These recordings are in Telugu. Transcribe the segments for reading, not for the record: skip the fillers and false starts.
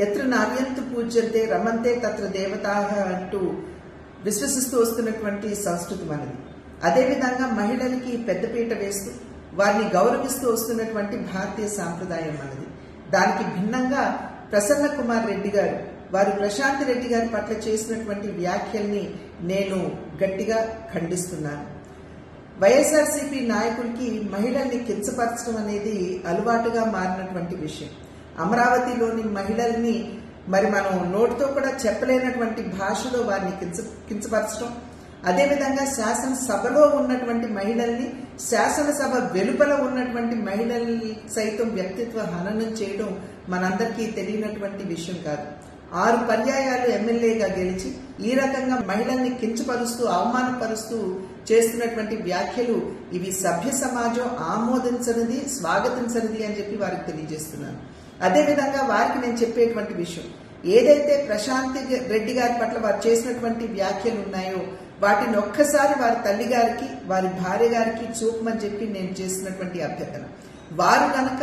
ఎత్ర నార్యంతు పూజ్యంతే రమంతే తత్ర దేవతాః అంటూ విశ్వసిస్తూ వస్తున్నటువంటి సంస్కృతి మనది. అదేవిధంగా మహిళలకి పెద్దపీట వేస్తూ వారిని గౌరవిస్తూ వస్తున్నటువంటి భారతీయ సాంప్రదాయం మనది. దానికి భిన్నంగా ప్రసన్న కుమార్ రెడ్డి గారు వారు ప్రశాంత్ రెడ్డి గారి పట్ల చేసినటువంటి వ్యాఖ్యల్ని నేను గట్టిగా ఖండిస్తున్నాను. వైఎస్ఆర్సీపీ నాయకులకి మహిళల్ని కించపరచడం అనేది అలవాటుగా మారినటువంటి విషయం. అమరావతిలోని మహిళల్ని మరి మనం నోటితో కూడా చెప్పలేనటువంటి భాషలో వారిని కించపరచడం, అదేవిధంగా శాసనసభలో ఉన్నటువంటి మహిళల్ని శాసనసభ వెలుపల ఉన్నటువంటి మహిళల్ని సైతం వ్యక్తిత్వ హననం చేయడం మనందరికీ తెలియనటువంటి విషయం కాదు. 6 పర్యాయాలు ఎమ్మెల్యేగా గెలిచి ఈ రకంగా మహిళల్ని కించపరుస్తూ అవమానపరుస్తూ చేస్తున్నటువంటి వ్యాఖ్యలు ఇవి సభ్య సమాజం ఆమోదించనిది, స్వాగతించనిది అని చెప్పి వారికి తెలియజేస్తున్నాను. అదేవిధంగా వారికి నేను చెప్పేటువంటి విషయం, ఏదైతే ప్రశాంత్ రెడ్డి గారి పట్ల వారు చేసినటువంటి వ్యాఖ్యలు ఉన్నాయో వాటిని ఒక్కసారి వారి తల్లి గారికి వారి భార్య గారికి చూపమని చెప్పి నేను చేసినటువంటి అభ్యర్థన. వారు కనుక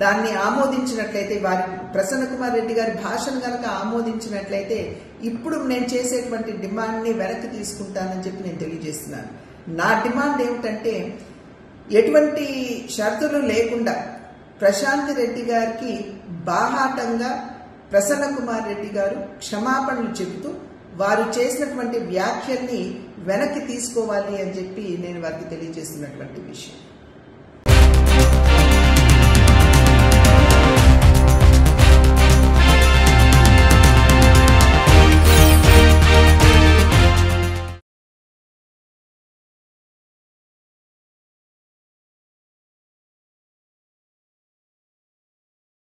దాన్ని ఆమోదించినట్లయితే, వారి ప్రసన్న కుమార్ రెడ్డి గారి భాషను కనుక ఆమోదించినట్లయితే ఇప్పుడు నేను చేసేటువంటి డిమాండ్ని వెనక్కి తీసుకుంటానని చెప్పి నేను తెలియజేస్తున్నాను. నా డిమాండ్ ఏమిటంటే, ఎటువంటి షరతులు లేకుండా ప్రశాంత్ రెడ్డి గారికి బాహాటంగా ప్రసన్న కుమార్ రెడ్డి గారు క్షమాపణలు చెబుతూ వారు చేసినటువంటి వ్యాఖ్యల్ని వెనక్కి తీసుకోవాలి అని చెప్పి నేను వారికి తెలియజేస్తున్నటువంటి విషయం.